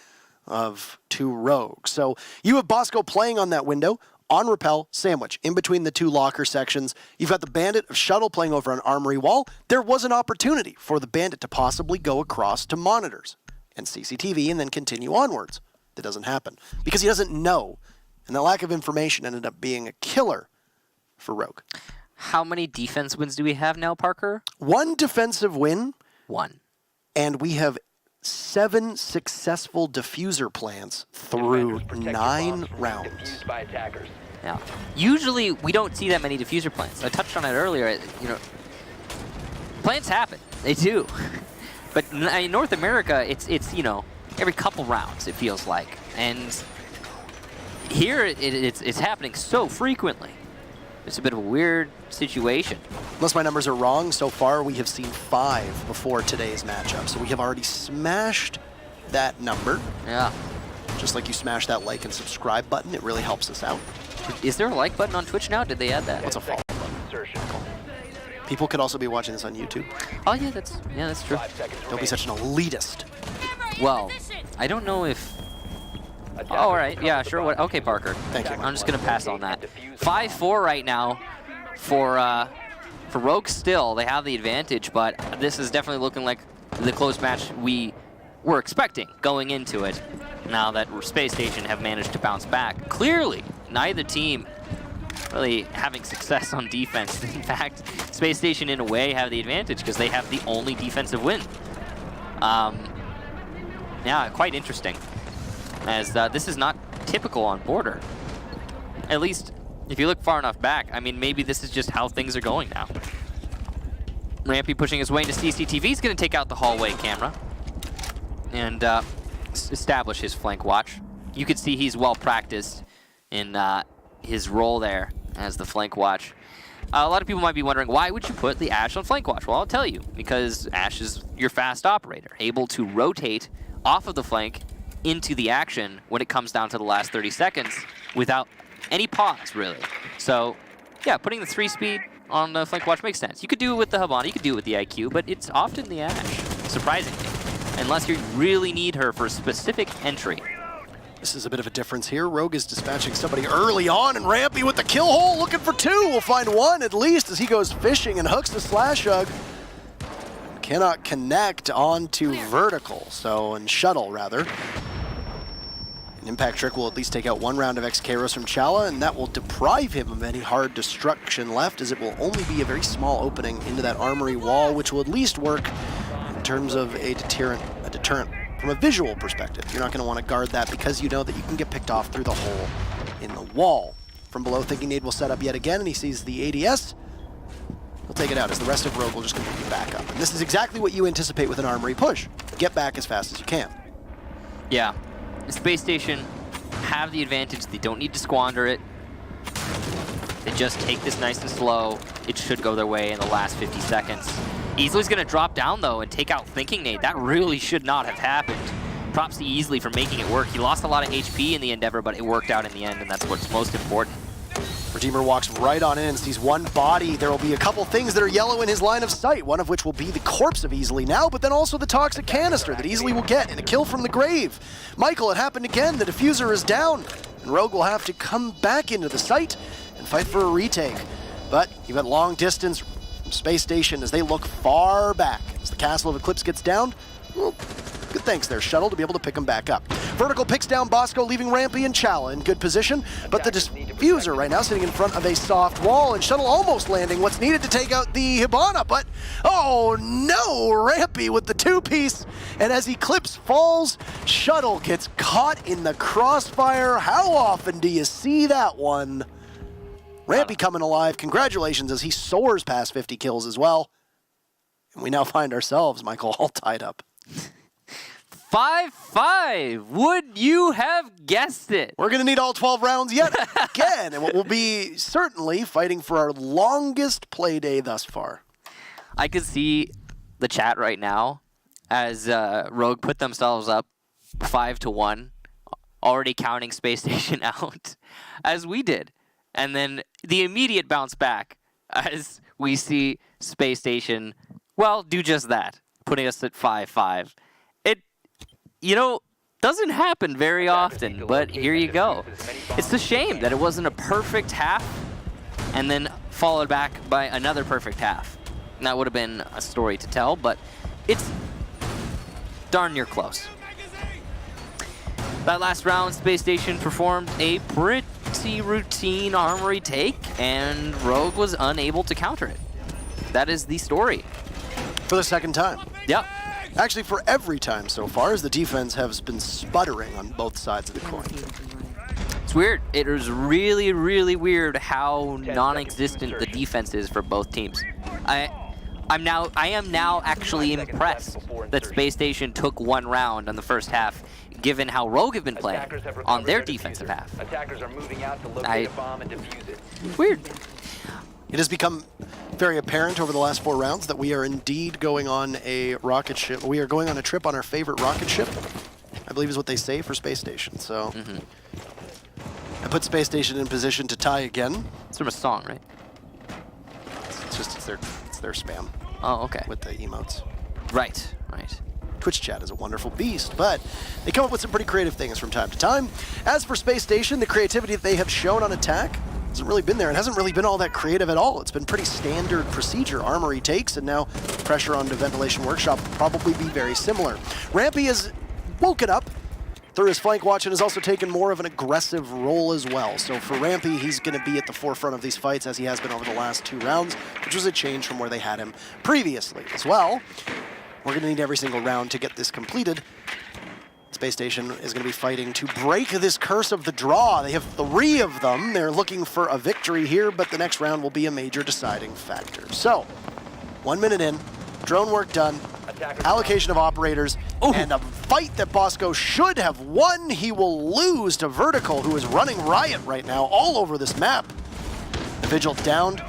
of to Rogue. So you have Bosco playing on that window, on Rappel, Sandwich, in between the two locker sections. You've got the Bandit of Shuttle playing over on Armory wall. There was an opportunity for the Bandit to possibly go across to monitors and CCTV and then continue onwards. That doesn't happen because he doesn't know, and the lack of information ended up being a killer for Rogue. How many defense wins do we have now, Parker? 1 defensive win. 1. And we have 7 successful diffuser plants through 9 rounds. Yeah. Usually we don't see that many diffuser plants. I touched on it earlier. You know, plants happen. They do. But in North America, it's you know, every couple rounds, it feels like. And here, it's happening so frequently. It's a bit of a weird situation. Unless my numbers are wrong, so far we have seen 5 before today's matchup. So we have already smashed that number. Yeah. Just like you smash that like and subscribe button, it really helps us out. Is there a like button on Twitch now? Did they add that? What's a follow button? People could also be watching this on YouTube. Oh yeah, that's true. Don't be such an elitist. Well, I don't know if... Oh, all right. Yeah, sure. What? Okay, Parker. Thank you. I'm just going to pass on that. 5-4 right now for Rogue still. They have the advantage, but this is definitely looking like the close match we were expecting going into it. Now that Space Station have managed to bounce back. Clearly, neither team really having success on defense. In fact, Space Station in a way have the advantage because they have the only defensive win. Yeah, quite interesting, as this is not typical on Border. At least, if you look far enough back, I mean, maybe this is just how things are going now. Rampy pushing his way into CCTV. He's going to take out the hallway camera and establish his flank watch. You can see he's well practiced in his role there as the flank watch. A lot of people might be wondering, why would you put the Ash on flank watch? Well, I'll tell you, because Ash is your fast operator, able to rotate off of the flank into the action when it comes down to the last 30 seconds without any pause, really. So, yeah, putting the 3-speed on the flank watch makes sense. You could do it with the Habana, you could do it with the IQ, but it's often the Ash, surprisingly, unless you really need her for a specific entry. This is a bit of a difference here. Rogue is dispatching somebody early on, and Rampy with the kill hole, looking for 2. We'll find 1 at least as he goes fishing and hooks the slash hug. Cannot connect onto Vertical, and Shuttle, rather. An impact trick will at least take out 1 round of X-Kairos from Chala, and that will deprive him of any hard destruction left, as it will only be a very small opening into that armory wall, which will at least work in terms of a deterrent from a visual perspective. You're not going to want to guard that because you know that you can get picked off through the hole in the wall. From below, Thinking Nade will set up yet again, and he sees the ADS. He'll take it out as the rest of Rogue will just completely back up. And this is exactly what you anticipate with an armory push. Get back as fast as you can. Yeah. Space Station have the advantage. They don't need to squander it. They just take this nice and slow. It should go their way in the last 50 seconds. Easley's going to drop down, though, and take out Thinking Nade. That really should not have happened. Props to Easley for making it work. He lost a lot of HP in the Endeavor, but it worked out in the end, and that's what's most important. Redeemer walks right on in, sees one body. There will be a couple things that are yellow in his line of sight, one of which will be the corpse of Easley now, but then also the toxic canister that Easley will get, and a kill from the grave. Michael, it happened again. The diffuser is down, and Rogue will have to come back into the site and fight for a retake. But you've got long distance from Space Station as they look far back. As the Castle of Eclipse gets down, well, good thanks there, Shuttle, to be able to pick him back up. Vertical picks down Bosco, leaving Rampy and Chala in good position, but the diffuser right now sitting in front of a soft wall, and Shuttle almost landing what's needed to take out the Hibana, but oh no, Rampy with the two-piece, and as Eclipse falls, Shuttle gets caught in the crossfire. How often do you see that one? Rampy coming alive, congratulations, as he soars past 50 kills as well. And we now find ourselves, Michael, all tied up. 5-5. Would you have guessed it? We're going to need all 12 rounds yet again, and we'll be certainly fighting for our longest play day thus far. I could see the chat right now as Rogue put themselves up 5-1, already counting Space Station out, as we did. And then the immediate bounce back as we see Space Station, well, do just that, putting us at 5-5. You know, doesn't happen very often, but here you go. It's a shame that it wasn't a perfect half and then followed back by another perfect half. And that would have been a story to tell, but it's darn near close. That last round, Space Station performed a pretty routine armory take, and Rogue was unable to counter it. That is the story. For the second time. Yep. Actually, for every time so far, as the defense has been sputtering on both sides of the coin. It's weird. It was really, really weird how non-existent the defense is for both teams. I am now actually impressed that Space Station took one round on the first half, given how Rogue have been playing on their defensive half. Attackers are moving out to locate a bomb and defuse it. Weird. It has become very apparent over the last 4 rounds that we are indeed going on a rocket ship. We are going on a trip on our favorite rocket ship, I believe is what they say for Space Station. So I put Space Station in position to tie again. It's from a song, right? It's their spam. Oh, okay. With the emotes. Right. Twitch chat is a wonderful beast, but they come up with some pretty creative things from time to time. As for Space Station, the creativity that they have shown on attack hasn't really been there. It hasn't really been all that creative at all. It's been pretty standard procedure. Armory takes, and now pressure onto Ventilation Workshop will probably be very similar. Rampy has woken up through his flank watch and has also taken more of an aggressive role as well. So for Rampy, he's going to be at the forefront of these fights as he has been over the last 2 rounds, which was a change from where they had him previously as well. We're going to need every single round to get this completed. Space Station is going to be fighting to break this curse of the draw. They have 3 of them. They're looking for a victory here, but the next round will be a major deciding factor. So, 1 minute in, drone work done, allocation of operators, and a fight that Bosco should have won. He will lose to Vertical, who is running riot right now all over this map. The Vigil downed.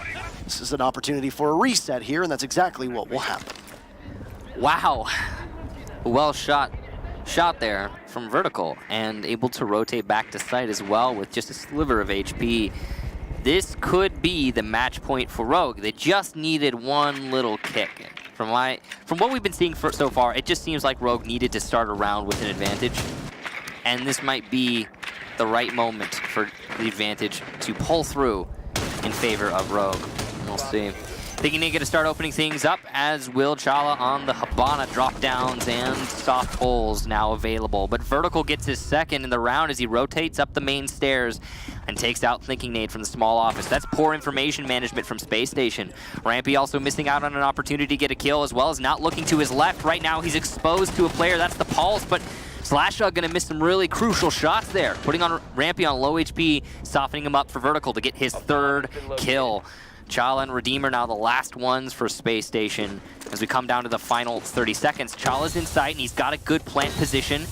This is an opportunity for a reset here, and that's exactly what will happen. Wow. Well shot there from Vertical, and able to rotate back to site as well with just a sliver of HP. This could be the match point for Rogue. They just needed one little kick. From what we've been seeing so far, it just seems like Rogue needed to start a round with an advantage, and this might be the right moment for the advantage to pull through in favor of Rogue. We'll see. Thinking they're going to start opening things up, as will Chala on the Hibana drop downs and soft holes now available. But Vertical gets his second in the round as he rotates up the main stairs and takes out Thinking Nade from the small office. That's poor information management from Space Station. Rampy also missing out on an opportunity to get a kill, as well as not looking to his left. Right now he's exposed to a player, that's the Pulse, but Slashshot gonna miss some really crucial shots there, putting on Rampy on low HP, softening him up for Vertical to get his 3rd kill. Chala and Redeemer now the last ones for Space Station. As we come down to the final 30 seconds, Chala's in sight and he's got a good plant position.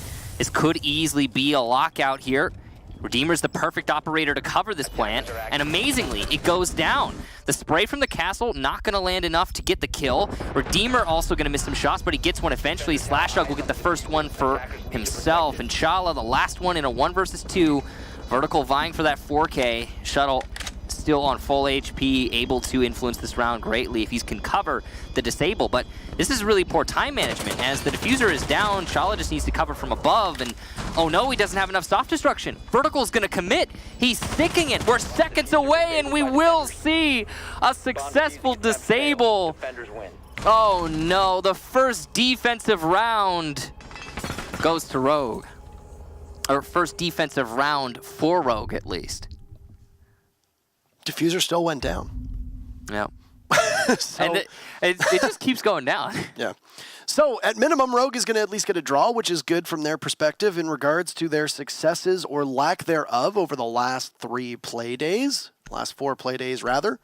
This could easily be a lockout here. Redeemer's the perfect operator to cover this plant, and amazingly, it goes down. The spray from the castle not going to land enough to get the kill. Redeemer also going to miss some shots, but he gets one eventually. Slashdog will get the first one for himself. And Shala, the last one in a 1 versus 2. Vertical vying for that 4K. Shuttle still on full HP, able to influence this round greatly if he can cover the disable. But this is really poor time management. As the diffuser is down, Shala just needs to cover from above, and oh no, he doesn't have enough soft destruction. Vertical's gonna commit. He's sticking it. We're seconds away, and we will see a successful disable. Oh no, the first defensive round goes to Rogue. Or first defensive round for Rogue, at least. Diffuser still went down. Yeah. So, And it just keeps going down. yeah. So at minimum, Rogue is going to at least get a draw, which is good from their perspective in regards to their successes or lack thereof over the last 3 play days, last 4 play days rather,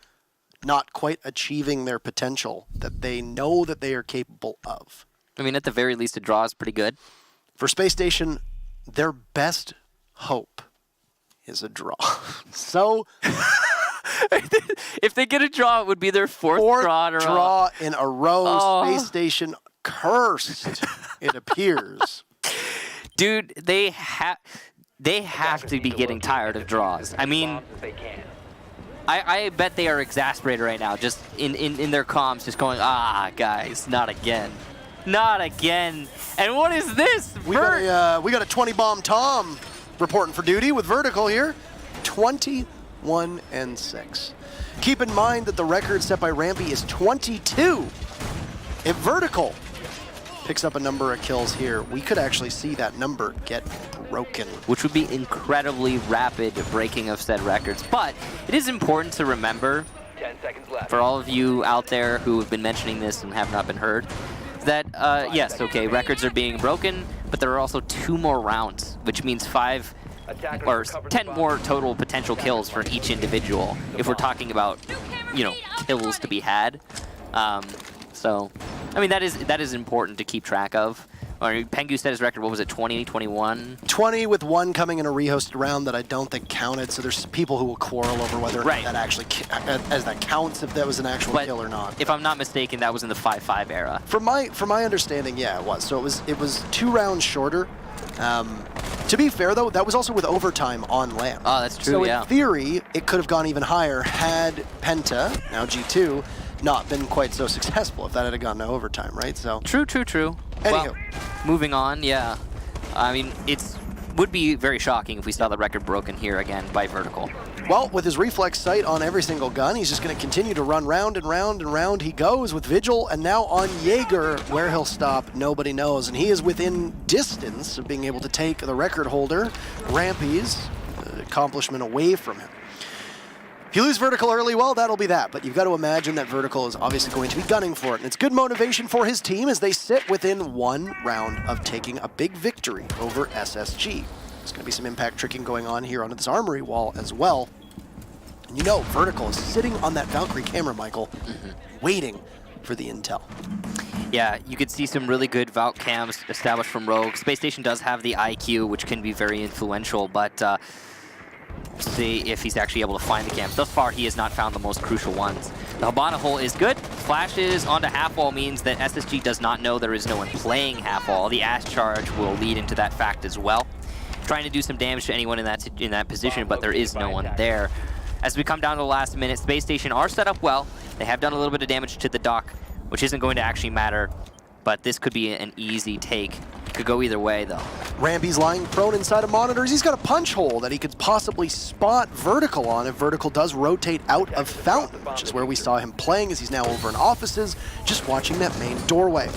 not quite achieving their potential that they know that they are capable of. I mean, at the very least, a draw is pretty good. For Space Station, their best hope is a draw. So If they get a draw, it would be their fourth draw in a row. draw in a row. Oh. Space Station cursed, it appears. Dude, they have to be getting tired of draws. I mean, I bet they are exasperated right now, just in their comms, just going, guys, not again. Not again. And what is this? We got a 20-bomb Tom reporting for duty with Vertical here. 21-6. Keep in mind that the record set by Rampy is 22. If Vertical picks up a number of kills here, we could actually see that number get broken. Which would be incredibly rapid breaking of said records. But it is important to remember, 10 seconds left. for all of you out there who have been mentioning this and have not been heard, that, yes, okay, records are being broken, but there are also 2 more rounds, which means 5 or 10 more total potential kills for each individual, if we're talking about, you know, kills to be had. So, I mean, that is important to keep track of. Or Pengu set his record, what was it, 20, 21? 20 with 1 coming in a rehosted round that I don't think counted, so there's people who will quarrel over whether or not that actually as that counts, if that was an actual kill or not. If I'm not mistaken, that was in the 5-5 era. From my understanding, yeah, it was. So it was 2 rounds shorter. To be fair, though, that was also with overtime on land. Oh, that's true, so yeah. in theory, it could have gone even higher had Penta, now G2, not been quite so successful if that had gone to overtime, right? So True. Anywho. Well, moving on, yeah. I mean, would be very shocking if we saw the record broken here again by Vertical. Well, with his reflex sight on every single gun, he's just going to continue to run round and round and round he goes with Vigil, and now on Jaeger, where he'll stop, nobody knows. And he is within distance of being able to take the record holder, Rampy's accomplishment away from him. If you lose Vertical early, well, that'll be that. But you've got to imagine that Vertical is obviously going to be gunning for it. And it's good motivation for his team as they sit within 1 round of taking a big victory over SSG. There's going to be some impact tricking going on here onto this armory wall as well. And you know, Vertical is sitting on that Valkyrie camera, Michael, waiting for the intel. Yeah, you could see some really good Valk cams established from Rogue. Space Station does have the IQ, which can be very influential, but see if he's actually able to find the cams. Thus far, he has not found the most crucial ones. The Habana hole is good. Flashes onto half wall means that SSG does not know there is no one playing half wall. The ash charge will lead into that fact as well. Trying to do some damage to anyone in that position, but there is no one there. As we come down to the last minute, Space Station are set up well. They have done a little bit of damage to the dock, which isn't going to actually matter, but this could be an easy take. It could go either way, though. Rampy's lying prone inside of monitors. He's got a punch hole that he could possibly spot Vertical on if Vertical does rotate out of Fountain, which is where we saw him playing as he's now over in offices, just watching that main doorway.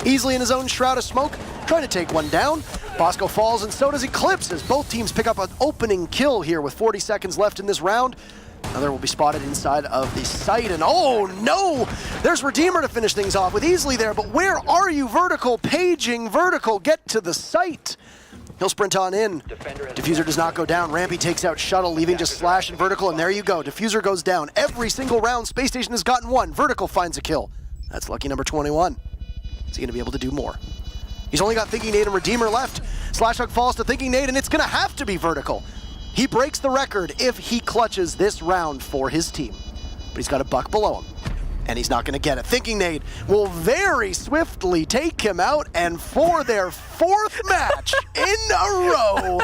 Easily in his own shroud of smoke, trying to take one down. Bosco falls, and so does Eclipse, as both teams pick up an opening kill here with 40 seconds left in this round. Another will be spotted inside of the site, and oh no! There's Redeemer to finish things off with Easily there, but where are you, Vertical? Paging Vertical, get to the site. He'll sprint on in. Diffuser does not go down. Rampy takes out Shuttle, leaving just Slash and Vertical, and there you go. Diffuser goes down. Every single round, Space Station has gotten 1. Vertical finds a kill. That's lucky number 21. Is he going to be able to do more? He's only got Thinking Nade and Redeemer left. Slashhawk falls to Thinking Nade, and it's going to have to be vertical. He breaks the record if he clutches this round for his team. But he's got a buck below him, and he's not going to get it. Thinking Nade will very swiftly take him out, and for their 4th match in a row,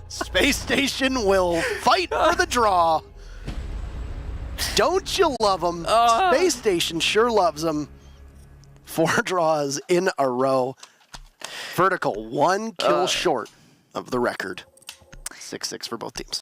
Space Station will fight for the draw. Don't you love him? Space Station sure loves him. 4 draws in a row. Vertical, 1 kill short of the record. 6-6 for both teams.